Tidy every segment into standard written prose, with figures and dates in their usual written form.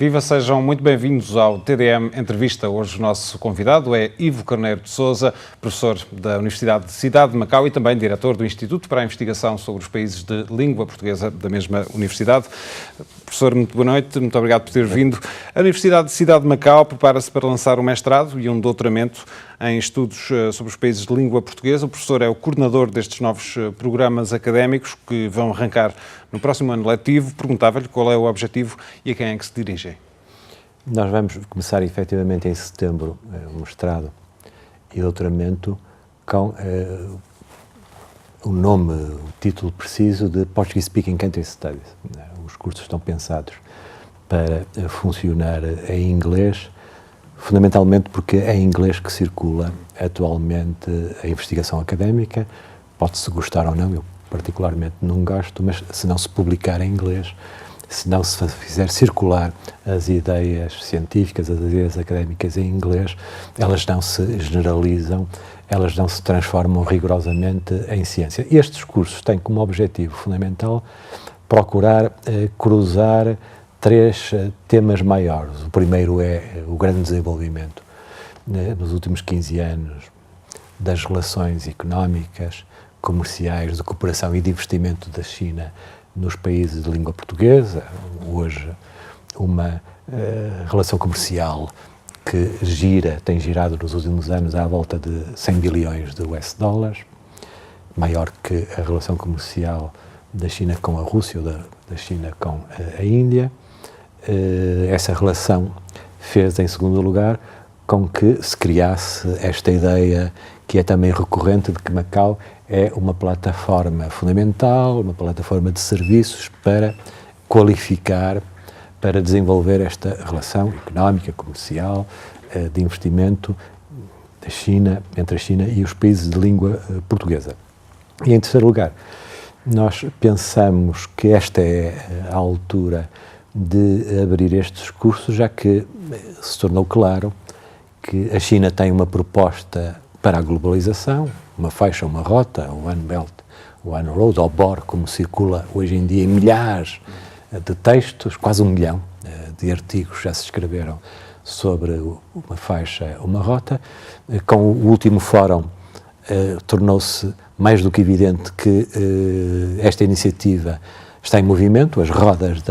Viva, sejam muito bem-vindos ao TDM Entrevista. Hoje o nosso convidado é Ivo Carneiro de Sousa, professor da Universidade de Cidade de Macau e também diretor do Instituto para a Investigação sobre os Países de Língua Portuguesa da mesma universidade. Professor, muito boa noite, muito obrigado por ter vindo. A Universidade de Cidade de Macau prepara-se para lançar um mestrado e um doutoramento em estudos sobre os países de língua portuguesa. O professor é o coordenador destes novos programas académicos que vão arrancar no próximo ano letivo. Perguntava-lhe qual é o objetivo e a quem é que se dirigem. Nós vamos começar efetivamente em setembro o mestrado e doutoramento com o título preciso de Portuguese Speaking Country Studies. Os cursos estão pensados para funcionar em inglês, fundamentalmente porque é em inglês que circula atualmente a investigação académica. Pode-se gostar ou não, eu particularmente não gosto, mas se não se publicar em inglês, se não se fizer circular as ideias científicas, as ideias académicas em inglês, elas não se generalizam, elas não se transformam rigorosamente em ciência. Estes cursos têm como objetivo fundamental procurar cruzar três temas maiores. O primeiro é o grande desenvolvimento nos últimos 15 anos das relações económicas, comerciais, de cooperação e de investimento da China nos países de língua portuguesa. Hoje, uma relação comercial que tem girado nos últimos anos à volta de 100 bilhões de US dólares, maior que a relação comercial da China com a Rússia ou da China com a Índia. Essa relação fez, em segundo lugar, com que se criasse esta ideia, que é também recorrente, de que Macau é uma plataforma fundamental, uma plataforma de serviços para qualificar, para desenvolver esta relação económica, comercial, de investimento da China, entre a China e os países de língua portuguesa. E, em terceiro lugar, nós pensamos que esta é a altura de abrir estes cursos, já que se tornou claro que a China tem uma proposta para a globalização, uma faixa, uma rota, o One Belt, One Road, ou BOR, como circula hoje em dia em milhares de textos, quase 1 milhão de artigos já se escreveram sobre uma faixa, uma rota. Com o último fórum tornou-se mais do que evidente que esta iniciativa está em movimento, as rodas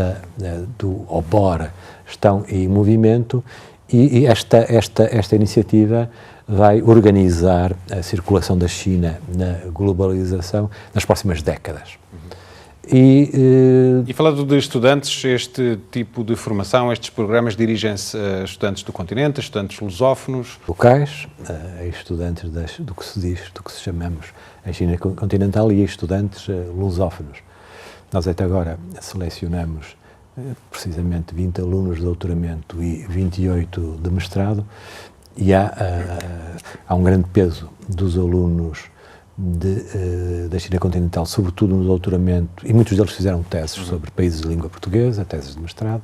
do BOR estão em movimento e esta iniciativa vai organizar a circulação da China na globalização nas próximas décadas. E falando de estudantes, este tipo de formação, estes programas dirigem-se a estudantes do continente, a estudantes lusófonos? Locais, a estudantes do que se chamamos a China continental e a estudantes lusófonos. Nós até agora selecionamos precisamente 20 alunos de doutoramento e 28 de mestrado, e há um grande peso dos alunos da China continental, sobretudo no doutoramento, e muitos deles fizeram teses sobre países de língua portuguesa, teses de mestrado,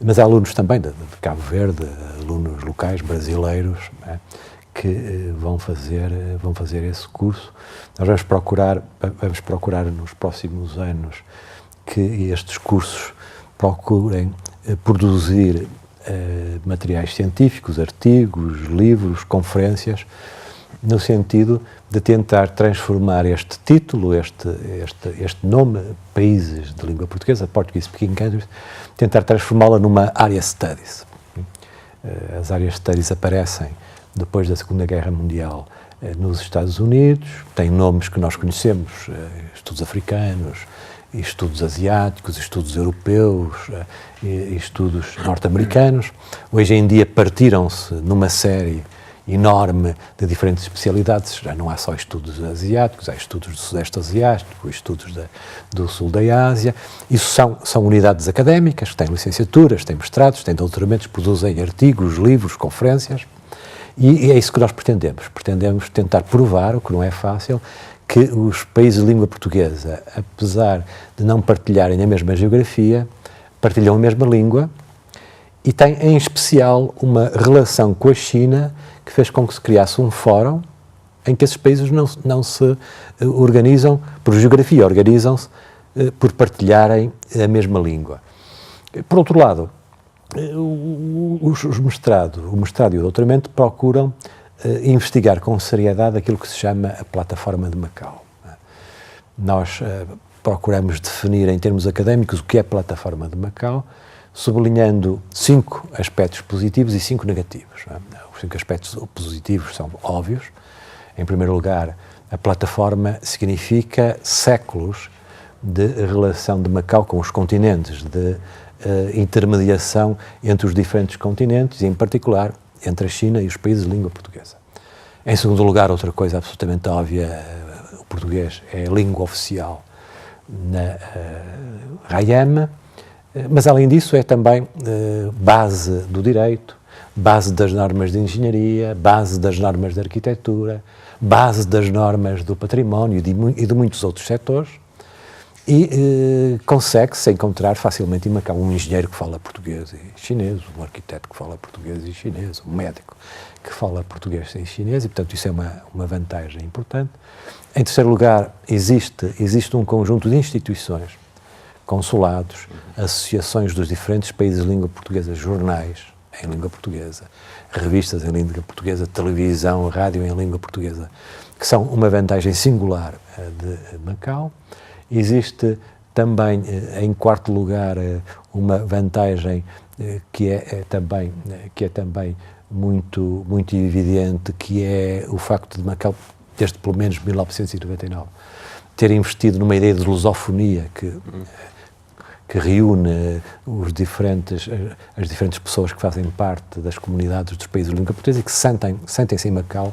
mas há alunos também de Cabo Verde, alunos locais brasileiros, que vão fazer esse curso. Nós vamos procurar nos próximos anos que estes cursos procurem produzir materiais científicos, artigos, livros, conferências, no sentido de tentar transformar este título, este nome, Países de Língua Portuguesa, Portuguese Speaking Countries, tentar transformá-la numa Area Studies. As Area Studies aparecem depois da Segunda Guerra Mundial nos Estados Unidos, têm nomes que nós conhecemos, estudos africanos, estudos asiáticos, estudos europeus, estudos norte-americanos. Hoje em dia partiram-se numa série enorme de diferentes especialidades, já não há só estudos asiáticos, há estudos do Sudeste Asiático, estudos do Sul da Ásia. Isso são unidades académicas, têm licenciaturas, têm mestrados, têm doutoramentos, produzem artigos, livros, conferências, e é isso que nós pretendemos. Pretendemos tentar provar, o que não é fácil, que os países de língua portuguesa, apesar de não partilharem a mesma geografia, partilham a mesma língua e têm, em especial, uma relação com a China que fez com que se criasse um fórum em que esses países não se organizam por geografia, organizam-se por partilharem a mesma língua. Por outro lado, o mestrado e o doutoramento procuram investigar com seriedade aquilo que se chama a plataforma de Macau. Nós procuramos definir em termos académicos o que é a plataforma de Macau, sublinhando 5 aspectos positivos e 5 negativos. Os 5 aspectos positivos são óbvios. Em primeiro lugar, a plataforma significa séculos de relação de Macau com os continentes, de intermediação entre os diferentes continentes e, em particular, entre a China e os países de língua portuguesa. Em segundo lugar, outra coisa absolutamente óbvia, o português é a língua oficial na RAIEM, mas além disso é também base do direito, base das normas de engenharia, base das normas de arquitetura, base das normas do património e de muitos outros setores, e consegue-se encontrar facilmente em Macau um engenheiro que fala português e chinês, um arquiteto que fala português e chinês, um médico que fala português e chinês, e portanto isso é uma vantagem importante. Em terceiro lugar, existe um conjunto de instituições, consulados, associações dos diferentes países de língua portuguesa, jornais em língua portuguesa, revistas em língua portuguesa, televisão, rádio em língua portuguesa, que são uma vantagem singular de Macau. Existe também, em quarto lugar, uma vantagem que é também muito evidente, que é o facto de Macau, desde pelo menos 1999, ter investido numa ideia de lusofonia que reúne as diferentes pessoas que fazem parte das comunidades dos países de língua portuguesa e que sentem-se em Macau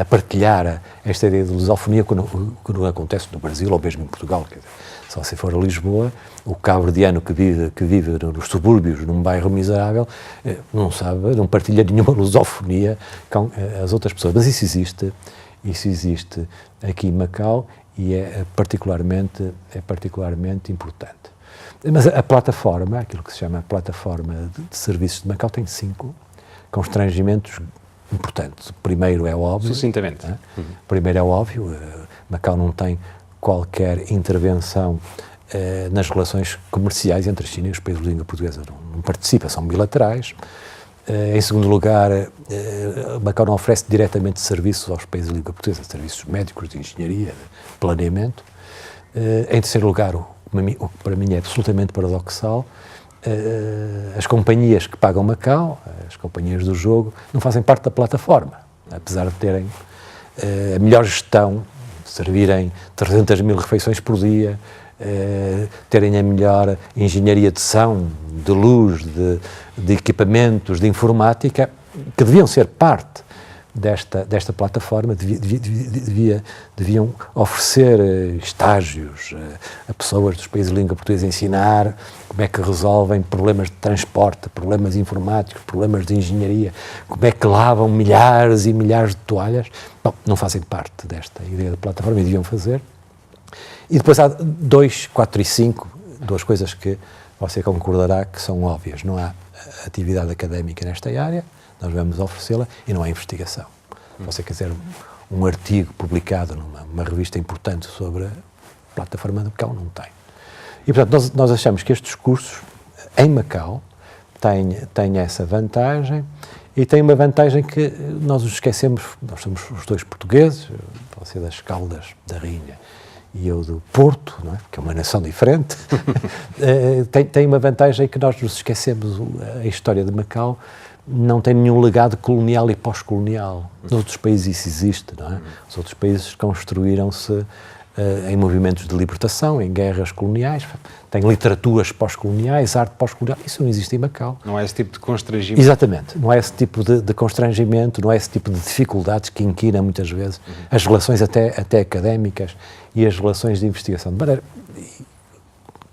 a partilhar esta ideia de lusofonia quando acontece no Brasil ou mesmo em Portugal. Quer dizer, só se for a Lisboa, o cabo-verdiano que vive nos subúrbios, num bairro miserável, não partilha nenhuma lusofonia com as outras pessoas. Mas isso existe aqui em Macau e é particularmente importante. Mas a plataforma, aquilo que se chama a plataforma de serviços de Macau, tem 5 constrangimentos importantes. O primeiro é óbvio. Sucintamente. O primeiro é óbvio. Macau não tem qualquer intervenção nas relações comerciais entre a China e os países de língua portuguesa. Não participa, são bilaterais. Em segundo lugar, Macau não oferece diretamente serviços aos países de língua portuguesa, serviços médicos, de engenharia, de planeamento. Em terceiro lugar, o que para mim é absolutamente paradoxal, as companhias que pagam Macau, as companhias do jogo, não fazem parte da plataforma, apesar de terem a melhor gestão, servirem 300.000 refeições por dia, terem a melhor engenharia de som, de luz, de equipamentos, de informática, que deviam ser parte desta plataforma, deviam oferecer estágios a pessoas dos países de língua portuguesa, ensinar como é que resolvem problemas de transporte, problemas informáticos, problemas de engenharia, como é que lavam milhares e milhares de toalhas. Bom, não fazem parte desta ideia de plataforma e deviam fazer. E depois há 2, 4 e 5, 2 coisas que você concordará que são óbvias. Não há atividade académica nesta área, nós vamos oferecê-la, e não há investigação. Você quer dizer, um artigo publicado numa revista importante sobre a plataforma de Macau, não tem. E, portanto, nós achamos que estes cursos, em Macau, têm essa vantagem, e tem uma vantagem que nós nos esquecemos, nós somos os 2 portugueses, você das Caldas da Rainha e eu do Porto, não é? Que é uma nação diferente, tem uma vantagem que nós nos esquecemos. A história de Macau não tem nenhum legado colonial e pós-colonial. Nos outros países isso existe, não é? Os outros países construíram-se em movimentos de libertação, em guerras coloniais, tem literaturas pós-coloniais, arte pós-colonial. Isso não existe em Macau. Não há esse tipo de constrangimento. Exatamente. Não há esse tipo de constrangimento, não há esse tipo de dificuldades que inquinam muitas vezes as relações até académicas e as relações de investigação. De maneira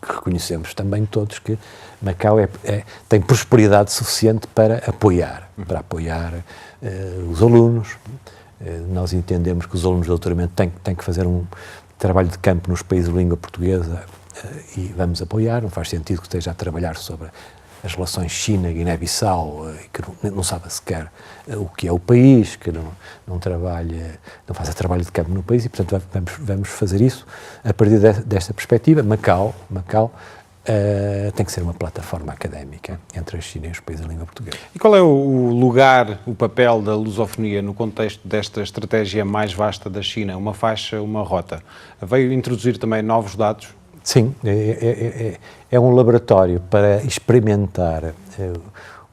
que reconhecemos também todos que Macau tem prosperidade suficiente para apoiar os alunos. Nós entendemos que os alunos de doutoramento têm que fazer um trabalho de campo nos países de língua portuguesa e vamos apoiar. Não faz sentido que esteja a trabalhar sobre as relações China-Guiné-Bissau, que não sabe sequer o que é o país, que não faz trabalho de campo no país, e portanto vamos fazer isso a partir desta perspectiva. Macau tem que ser uma plataforma académica entre a China e os países de língua portuguesa. E qual é o lugar, o papel da lusofonia no contexto desta estratégia mais vasta da China? Uma faixa, uma rota. Veio introduzir também novos dados? Sim, é um laboratório para experimentar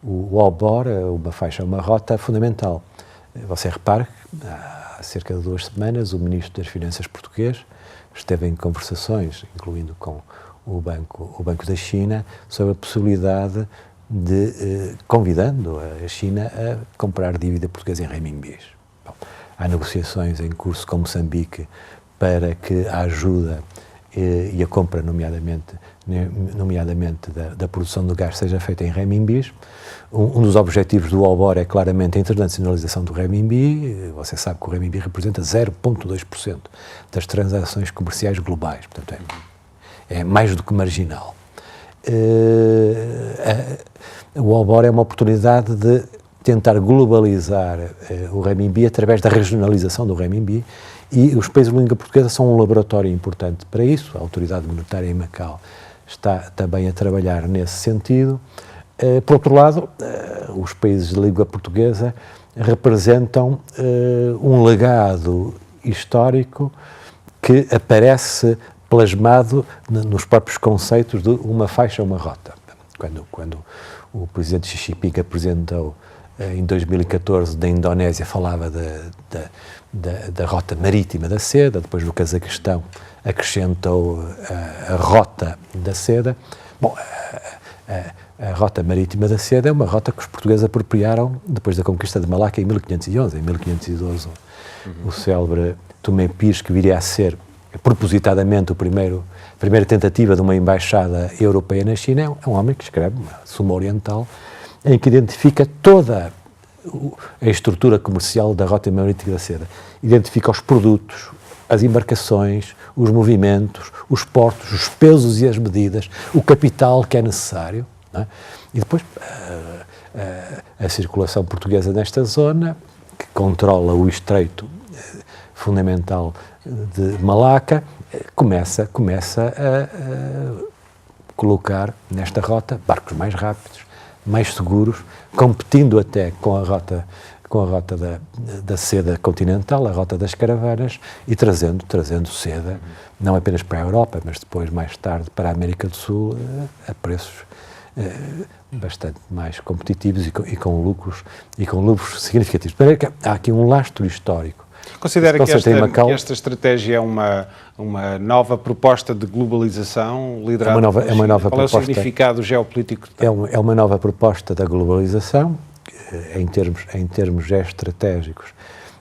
o OBOR, uma faixa, uma rota fundamental. Você repare que há cerca de 2 semanas o Ministro das Finanças português esteve em conversações, incluindo com o Banco da China, sobre a possibilidade de, convidando a China a comprar dívida portuguesa em renminbis. Bom, há negociações em curso com Moçambique para que a ajuda e a compra, nomeadamente da produção do gás, seja feita em renminbis. Um dos objetivos do OBOR é claramente a internacionalização do renminbi. Você sabe que o renminbi representa 0,2% das transações comerciais globais, portanto é mais do que marginal. O OBOR é uma oportunidade de tentar globalizar o renminbi através da regionalização do renminbi, e os países de língua portuguesa são um laboratório importante para isso. A Autoridade Monetária em Macau está também a trabalhar nesse sentido. Por outro lado, os países de língua portuguesa representam um legado histórico que aparece plasmado nos próprios conceitos de uma faixa, uma rota. Quando o presidente Xi Jinping apresentou em 2014 da Indonésia, falava da rota marítima da seda, depois do Cazaquistão acrescentou a rota da seda. Bom, a rota marítima da seda é uma rota que os portugueses apropriaram depois da conquista de Malaca em 1511. Em 1512, o célebre Tomé Pires, que viria a ser propositadamente a primeira tentativa de uma embaixada europeia na China, é um homem que escreve uma Suma Oriental, em que identifica toda a estrutura comercial da rota marítima da seda. Identifica os produtos, as embarcações, os movimentos, os portos, os pesos e as medidas, o capital que é necessário, não é? E depois a circulação portuguesa nesta zona, que controla o estreito fundamental de Malaca, começa a colocar nesta rota barcos mais rápidos, mais seguros, competindo até com a rota da seda continental, a rota das caravanas, e trazendo seda, não apenas para a Europa, mas depois, mais tarde, para a América do Sul, a preços bastante mais competitivos e com lucros significativos. Há aqui um lastro histórico. Considera que esta estratégia é uma nova proposta de globalização liderada é uma nova Qual proposta, é o significado geopolítico? É uma nova proposta da globalização, em termos estratégicos.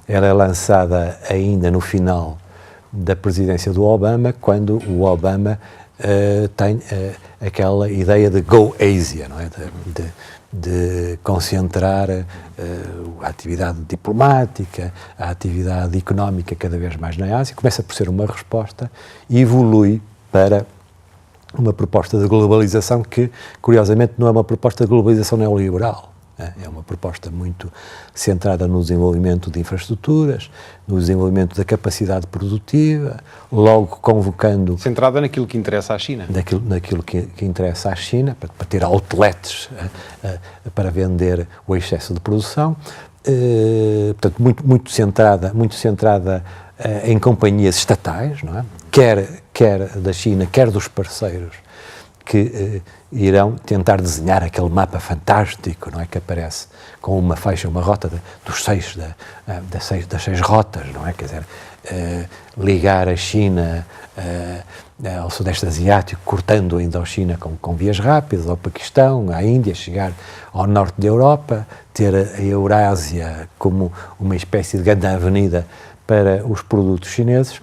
Ela é lançada ainda no final da presidência do Obama, quando o Obama tem aquela ideia de Go Asia, não é? De concentrar a atividade diplomática, a atividade económica cada vez mais na Ásia. Começa por ser uma resposta e evolui para uma proposta de globalização que, curiosamente, não é uma proposta de globalização neoliberal. É uma proposta muito centrada no desenvolvimento de infraestruturas, no desenvolvimento da capacidade produtiva, logo convocando... Centrada naquilo que interessa à China. Naquilo que interessa à China, para ter outlets para vender o excesso de produção. Portanto, muito centrada em companhias estatais, não é? Quer da China, quer dos parceiros, que irão tentar desenhar aquele mapa fantástico, não é, que aparece com uma faixa, uma rota das seis rotas, não é, quer dizer, ligar a China ao Sudeste Asiático, cortando a Indochina com vias rápidas, ao Paquistão, à Índia, chegar ao norte da Europa, ter a Eurásia como uma espécie de grande avenida para os produtos chineses,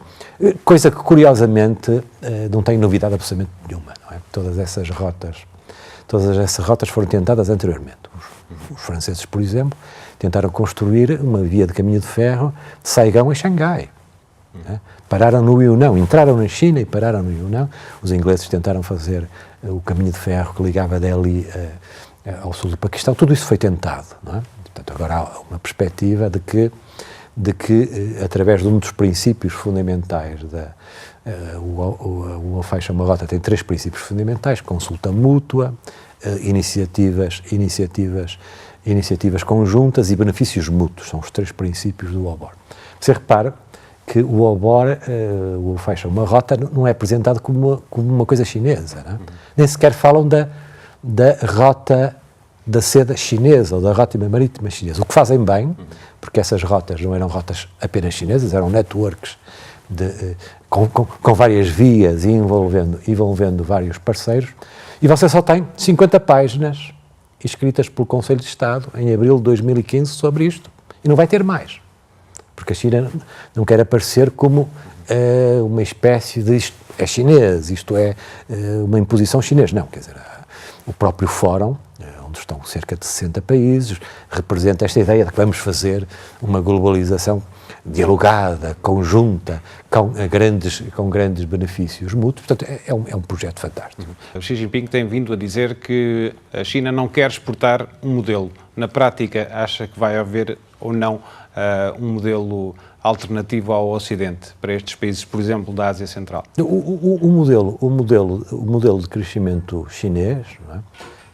coisa que, curiosamente, não tem novidade absolutamente nenhuma, não é? Todas essas rotas foram tentadas anteriormente. Os franceses, por exemplo, tentaram construir uma via de caminho de ferro de Saigão a Xangai. Pararam no Yunnan, entraram na China e pararam no Yunnan. Os ingleses tentaram fazer o caminho de ferro que ligava Delhi ao sul do Paquistão. Tudo isso foi tentado, não é? Portanto, agora há uma perspectiva de que de que, através de um dos princípios fundamentais o Wolfeich Marrota tem 3 princípios fundamentais: consulta mútua, iniciativas conjuntas e benefícios mútuos. São os 3 princípios do OBOR. Você repara que o OBOR, o Wolfeich Marrota, não é apresentado como uma coisa chinesa, não é? Nem sequer falam da rota da seda chinesa ou da rota marítima chinesa, o que fazem bem, porque essas rotas não eram rotas apenas chinesas, eram networks com várias vias e envolvendo vários parceiros, e você só tem 50 páginas escritas pelo Conselho de Estado em abril de 2015 sobre isto, e não vai ter mais, porque a China não quer aparecer como uma espécie de isto é chinês, isto é uma imposição chinesa. Não, quer dizer, o próprio fórum, onde estão cerca de 60 países, representa esta ideia de que vamos fazer uma globalização dialogada, conjunta, com grandes benefícios mútuos. Portanto, é um projeto fantástico. O Xi Jinping tem vindo a dizer que a China não quer exportar um modelo. Na prática, acha que vai haver ou não um modelo alternativo ao Ocidente para estes países, por exemplo, da Ásia Central? O modelo de crescimento chinês, não é?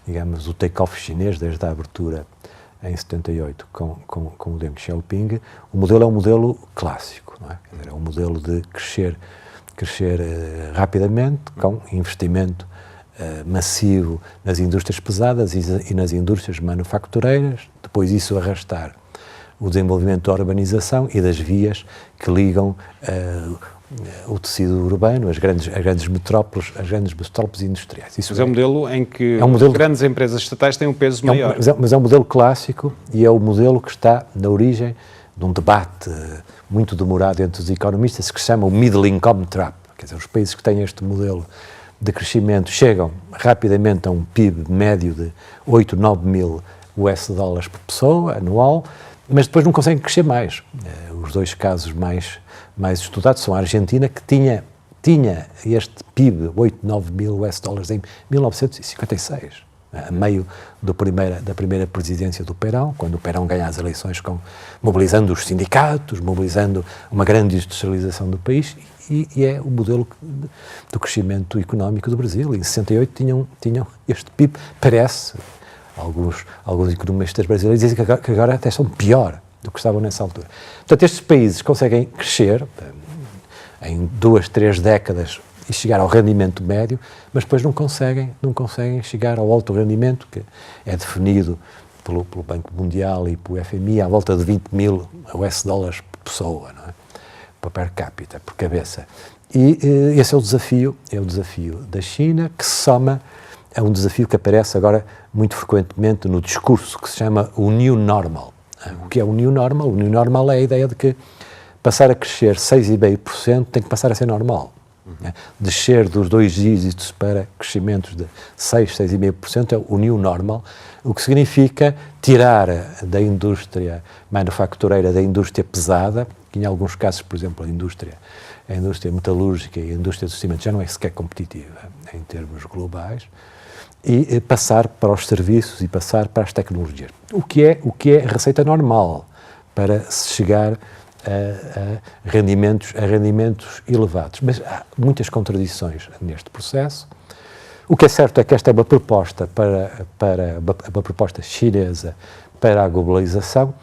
Digamos, o take-off chinês desde a abertura em 78 com o Deng Xiaoping, o modelo é um modelo clássico, não é? Quer dizer, é um modelo de crescer rapidamente, com investimento massivo nas indústrias pesadas e nas indústrias manufactureiras, depois isso arrastar o desenvolvimento da urbanização e das vias que ligam o tecido urbano, as grandes metrópoles industriais. Mas é um modelo em que grandes empresas estatais têm um peso maior. Mas é um modelo clássico e é o modelo que está na origem de um debate muito demorado entre os economistas que se chama o Middle Income Trap. Quer dizer, os países que têm este modelo de crescimento chegam rapidamente a um PIB médio de 8, 9 mil US dólares por pessoa anual, mas depois não conseguem crescer mais. Os 2 casos mais estudados são a Argentina, que tinha este PIB, 8, 9 mil US dólares em 1956, a meio da primeira presidência do Perón, quando o Perón ganha as eleições mobilizando os sindicatos, mobilizando uma grande industrialização do país, e é o modelo do crescimento económico do Brasil. Em 68 tinham este PIB, parece. Alguns economistas brasileiros dizem que agora até são pior do que estavam nessa altura. Portanto, estes países conseguem crescer em 2, 3 décadas e chegar ao rendimento médio, mas depois não conseguem chegar ao alto rendimento, que é definido pelo Banco Mundial e pelo FMI à volta de 20 mil US dólares por pessoa, não é? Per capita, por cabeça. E esse é o desafio da China, que se soma a um desafio que aparece agora muito frequentemente no discurso, que se chama o New Normal. O que é o New Normal? O New Normal é a ideia de que passar a crescer 6,5% tem que passar a ser normal. Descer dos 2 dígitos para crescimentos de 6,5% é o New Normal, o que significa tirar da indústria manufactureira, da indústria pesada, que em alguns casos, por exemplo, a indústria metalúrgica e a indústria do cimento já não é sequer competitiva em termos globais, e passar para os serviços e passar para as tecnologias. O que é a receita normal para se chegar a rendimentos elevados. Mas há muitas contradições neste processo. O que é certo é que esta é uma proposta uma proposta chinesa para a globalização,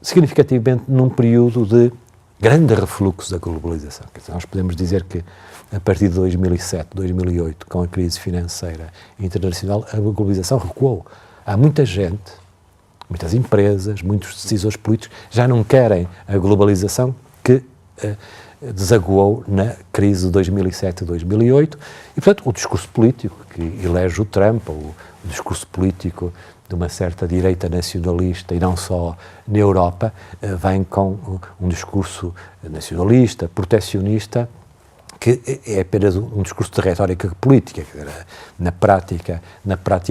significativamente num período de grande refluxo da globalização. Quer dizer, nós podemos dizer que a partir de 2007, 2008, com a crise financeira internacional, a globalização recuou. Há muita gente, muitas empresas, muitos decisores políticos já não querem a globalização que desaguou na crise de 2007 e 2008 e, portanto, o discurso político que elege o Trump, ou o discurso político de uma certa direita nacionalista e não só na Europa, vem com um discurso nacionalista, protecionista, que é apenas um discurso de retórica política. Quer dizer, na prática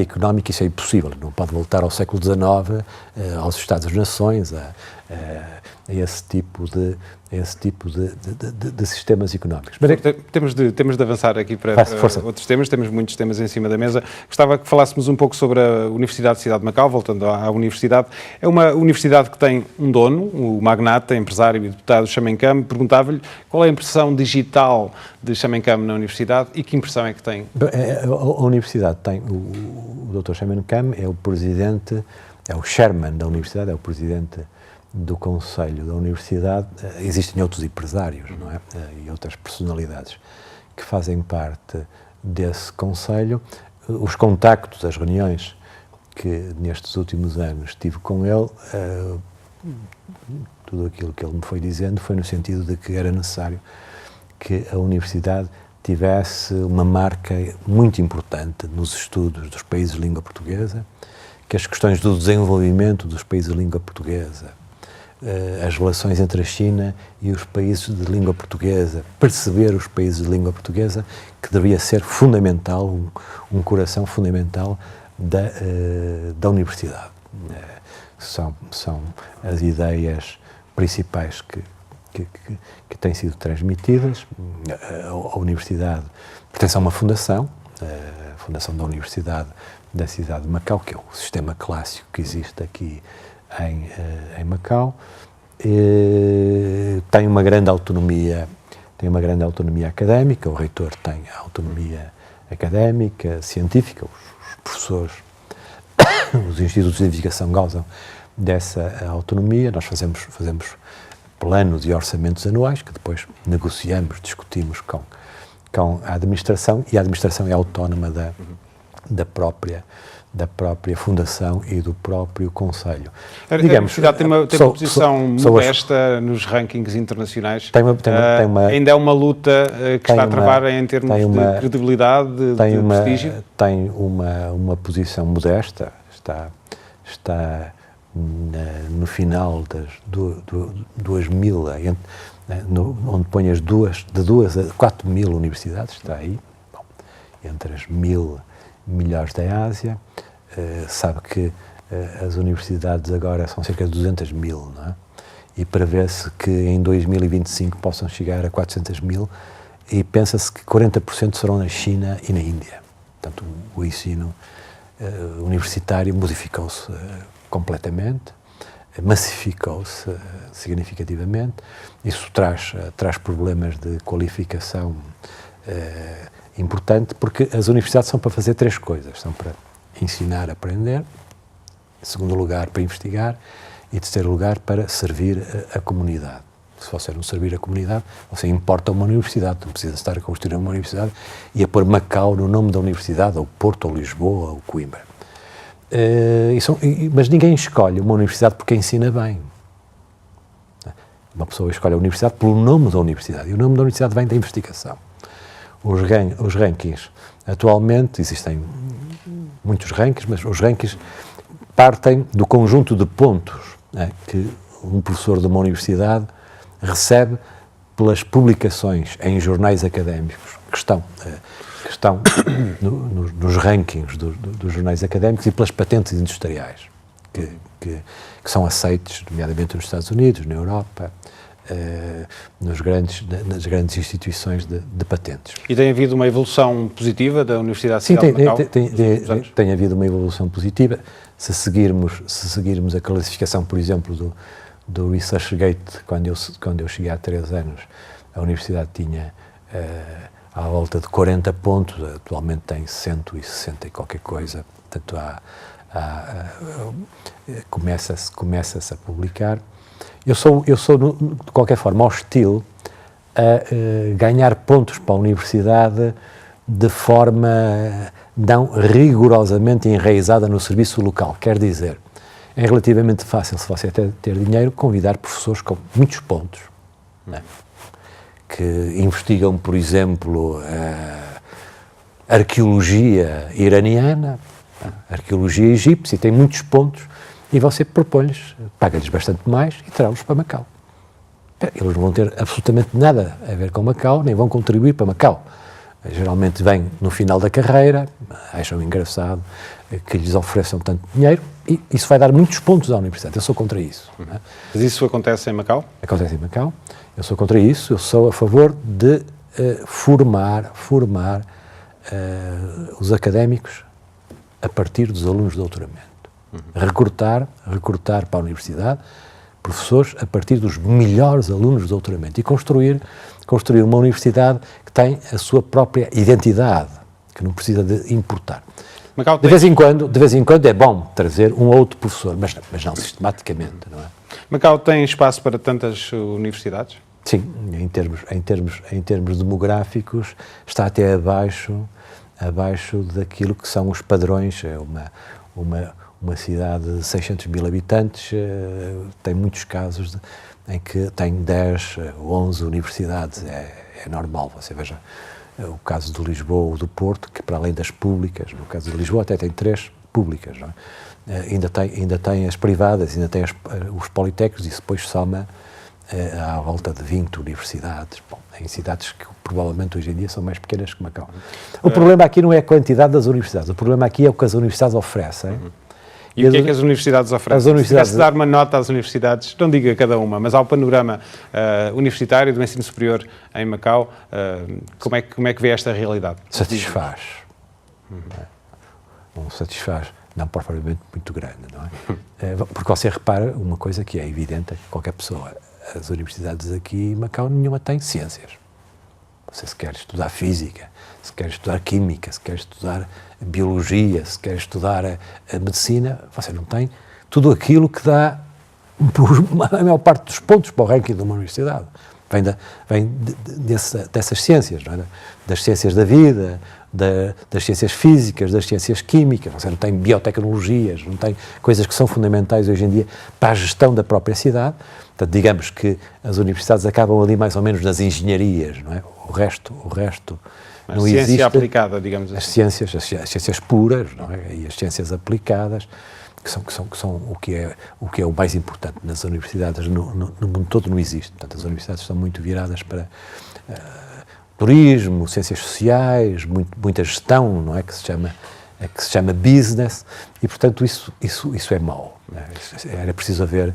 económica isso é impossível, não pode voltar ao século XIX, aos Estados-nações, esse tipo de sistemas económicos. Mas temos de avançar aqui para outros temas, temos muitos temas em cima da mesa. Gostava que falássemos um pouco sobre a Universidade de Cidade de Macau, voltando à universidade. É uma universidade que tem um dono, o magnata, empresário e deputado Chamen Kam. Perguntava-lhe qual é a impressão digital de Chamen Kam na universidade e que impressão é que tem? A universidade tem, o Dr. Chamen Kam é o presidente, é o chairman da universidade, é o presidente do Conselho da Universidade. Existem outros empresários, não é? E outras personalidades que fazem parte desse Conselho. Os contactos, as reuniões que nestes últimos anos tive com ele, tudo aquilo que ele me foi dizendo foi no sentido de que era necessário que a Universidade tivesse uma marca muito importante nos estudos dos países de língua portuguesa, que as questões do desenvolvimento dos países de língua portuguesa, as relações entre a China e os países de língua portuguesa, perceber os países de língua portuguesa, que devia ser fundamental, um coração fundamental da universidade. São as ideias principais que têm sido transmitidas. A universidade pertence a uma fundação, a Fundação da Universidade da Cidade de Macau, que é o sistema clássico que existe aqui em Macau. Tem uma grande autonomia académica, o reitor tem autonomia académica, científica, os professores, os institutos de investigação gozam dessa autonomia. Nós fazemos planos e orçamentos anuais que depois negociamos, discutimos com a administração, e a administração é autónoma da própria fundação e do próprio Conselho. A Universidade tem uma posição modesta nos rankings internacionais. Ainda é uma luta que está a travar em termos de credibilidade, de prestígio? Tem uma posição modesta, está no final das 2000, onde põe de 2 a 4 mil universidades, está aí, entre as 1000 melhores da Ásia. Sabe que as universidades agora são cerca de 200 mil, não é? E prevê-se que em 2025 possam chegar a 400 mil, e pensa-se que 40% serão na China e na Índia. Portanto, o ensino universitário modificou-se completamente, massificou-se significativamente. Isso traz problemas de qualificação importante, porque as universidades são para fazer 3 coisas. São para ensinar, aprender, em segundo lugar para investigar, e em terceiro lugar para servir a comunidade. Se você não servir a comunidade, você importa uma universidade, não precisa estar a construir uma universidade e a pôr Macau no nome da universidade, ou Porto, ou Lisboa, ou Coimbra. Mas ninguém escolhe uma universidade porque ensina bem. Uma pessoa escolhe a universidade pelo nome da universidade, e o nome da universidade vem da investigação. Os rankings, atualmente, existem muitos rankings, mas os rankings partem do conjunto de pontos, né, que um professor de uma universidade recebe pelas publicações em jornais académicos que estão nos rankings dos jornais académicos, e pelas patentes industriais que são aceites, nomeadamente nos Estados Unidos, na Europa, nas grandes instituições de patentes. E tem havido uma evolução positiva da Universidade de Cidade de Macau? Sim, tem havido uma evolução positiva. Se seguirmos a classificação, por exemplo, do ResearchGate, quando eu cheguei há 3 anos, a Universidade tinha à volta de 40 pontos, atualmente tem 160 e qualquer coisa, portanto começa-se a publicar. Eu sou de qualquer forma hostil a ganhar pontos para a universidade de forma não rigorosamente enraizada no serviço local. Quer dizer, é relativamente fácil, se você ter dinheiro, convidar professores com muitos pontos, não é? Que investigam, por exemplo, a arqueologia iraniana, a arqueologia egípcia, e tem muitos pontos, e você propõe-lhes, paga-lhes bastante mais e traz-los para Macau. Eles não vão ter absolutamente nada a ver com Macau, nem vão contribuir para Macau. Geralmente vêm no final da carreira, acham engraçado que lhes ofereçam tanto dinheiro e isso vai dar muitos pontos à universidade. Eu sou contra isso. Não é? Mas isso acontece em Macau? Acontece em Macau. Eu sou contra isso. Eu sou a favor de formar os académicos a partir dos alunos de doutoramento. Recrutar para a universidade professores a partir dos melhores alunos de doutoramento e construir uma universidade que tem a sua própria identidade, que não precisa de importar. Macau De vez em quando é bom trazer um ou outro professor, mas não sistematicamente, não é? Macau tem espaço para tantas universidades? Sim, em termos demográficos está até abaixo daquilo que são os padrões. É uma cidade de 600 mil habitantes, tem muitos casos em que tem 10, 11 universidades, é normal. Você veja o caso de Lisboa ou do Porto, que para além das públicas, no caso de Lisboa até tem 3 públicas, não é? Ainda tem as privadas, ainda tem os politécnicos e depois soma à volta de 20 universidades, em cidades que provavelmente hoje em dia são mais pequenas que Macau. O problema aqui não é a quantidade das universidades, o problema aqui é o que as universidades oferecem. E o que é que as universidades oferecem? Se tivesse de dar uma nota às universidades, não diga cada uma, mas ao panorama universitário do ensino superior em Macau, como é que vê esta realidade? Satisfaz. Não satisfaz, não propriamente muito grande, não é? Porque você repara uma coisa que é evidente a qualquer pessoa. As universidades aqui em Macau, nenhuma tem ciências. Você se quer estudar física, se quer estudar química, se quer estudar biologia, se quer estudar a medicina, você não tem tudo aquilo que dá a maior parte dos pontos para o ranking de uma universidade. Vem dessas ciências, não é? Das ciências da vida, das ciências físicas, das ciências químicas. Você não tem biotecnologias, não tem coisas que são fundamentais hoje em dia para a gestão da própria cidade. Portanto, digamos que as universidades acabam ali mais ou menos nas engenharias, não é? O resto a não ciência existe. aplicada, digamos assim. As ciências puras, não é? E as ciências aplicadas, que são o que é o mais importante nas universidades, no mundo todo não existe. Portanto, as universidades estão muito viradas para turismo, ciências sociais, muita gestão, não é? Que se chama business, e portanto isso é mau. Não é? Era preciso haver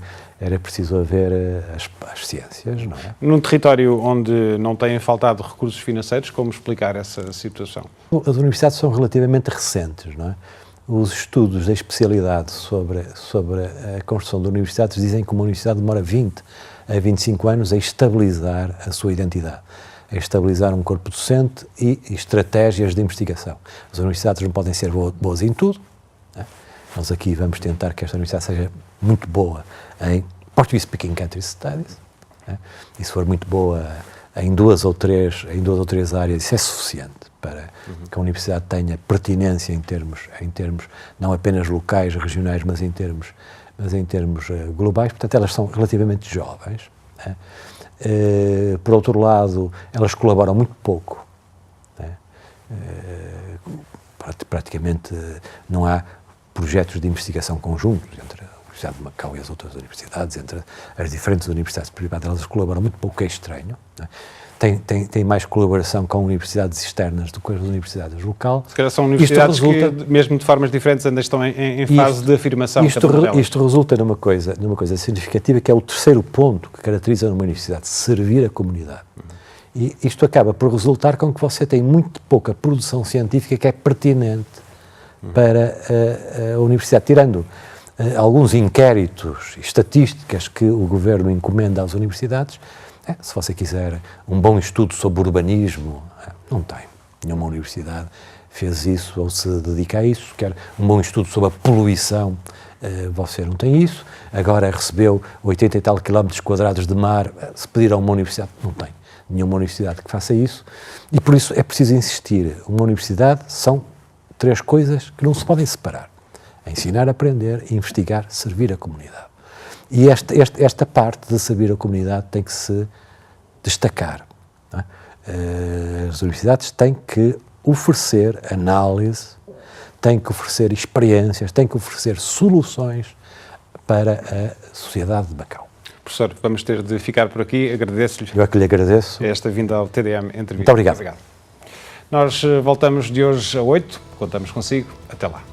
as ciências, não é? Num território onde não têm faltado recursos financeiros, como explicar essa situação? As universidades são relativamente recentes, não é? Os estudos da especialidade sobre a construção de universidades dizem que uma universidade demora 20 a 25 anos a estabilizar a sua identidade, a estabilizar um corpo docente e estratégias de investigação. As universidades não podem ser boas em tudo. Não é? Nós aqui vamos tentar que esta universidade seja muito boa em Portuguese Speaking Country Studies. Não é? E se for muito boa em duas ou três áreas, isso é suficiente para que a universidade tenha pertinência em termos não apenas locais, regionais, mas em termos globais. Portanto, elas são relativamente jovens. Não é? Por outro lado, elas colaboram muito pouco. Não é? Praticamente não há projetos de investigação conjuntos entre a Universidade de Macau e as outras universidades, entre as diferentes universidades privadas. Elas colaboram muito pouco, que é estranho. Não é? Tem mais colaboração com universidades externas do que as universidades locais. Se calhar são universidades que, mesmo de formas diferentes, ainda estão em fase de afirmação. Isto resulta numa coisa significativa, que é o terceiro ponto que caracteriza uma universidade: servir a comunidade. E isto acaba por resultar com que você tem muito pouca produção científica que é pertinente para a universidade, tirando alguns inquéritos e estatísticas que o governo encomenda às universidades. Se você quiser um bom estudo sobre urbanismo, não tem. Nenhuma universidade fez isso ou se dedica a isso. Quer um bom estudo sobre a poluição, você não tem isso. Agora recebeu 80 e tal quilómetros quadrados de mar, se pedir a uma universidade, não tem. Nenhuma universidade que faça isso. E por isso é preciso insistir. Uma universidade são 3 coisas que não se podem separar: ensinar, aprender, investigar, servir a comunidade. E esta parte de servir a comunidade tem que se destacar. Não é? As universidades têm que oferecer análise, têm que oferecer experiências, têm que oferecer soluções para a sociedade de Macau. Professor, vamos ter de ficar por aqui. Agradeço-lhe. Eu é que lhe agradeço. Esta vinda ao TDM Entrevista. Muito obrigado. Nós voltamos de hoje a 8, contamos consigo. Até lá.